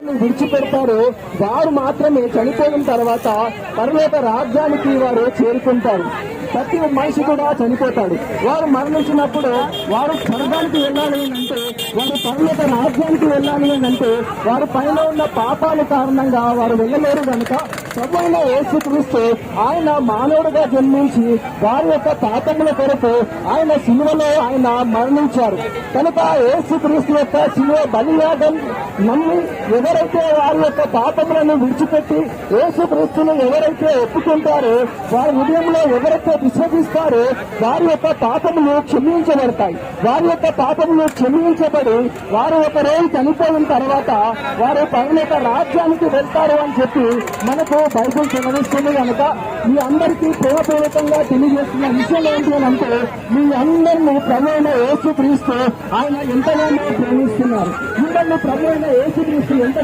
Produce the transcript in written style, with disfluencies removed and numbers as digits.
విడిచిపెడతారో వారు మాత్రమే చనిపోయిన తర్వాత పరలోక రాజ్యానికి వారు చేరుకుంటారు. ప్రతి మనిషి కూడా చనిపోతాడు. వారు మరణించినప్పుడు వారు స్వర్గానికి వెళ్ళాలి అంటే, వారు పరలోక రాజ్యానికి వెళ్ళాలి అంటే వారి పైన ఉన్న పాపాల కారణంగా వారు వెళ్ళలేరు కనుక ప్రభువైన యేసుక్రీస్తు ఆయన మానవుడిగా జన్మించి వారి యొక్క పాపముల కొరకు ఆయన సిలువలో ఆయన మరణించారు. కనుక యేసుక్రీస్తు యొక్క సిలువ బలియాగం నమ్మి ఎవరైతే వారి యొక్క పాపములను విడిచిపెట్టి యేసుక్రీస్తును ఎవరైతే ఒప్పుకుంటారో, వారి హృదయంలో ఎవరైతే విశ్వసిస్తారో వారి యొక్క పాపములు క్షమించబడతాయి. వారి యొక్క పాపములు క్షమించబడి వారు ఒక రోజు చనిపోయిన తర్వాత వారు పరలోక రాజ్యానికి వెళ్తారు అని చెప్పి మనకు బైబిల్ సెలవిస్తుంది. కనుక మీ అందరికీ ప్రేమపూర్వకంగా తెలియజేస్తున్న విషయం ఏంటి అని అంటే, మీ అందరినీ ప్రభువైన యేసుక్రీస్తు ఆయన ఎంతగానో ప్రేమిస్తున్నారు. మిమ్మల్ని ప్రభువైన యేసుక్రీస్తు ఎంత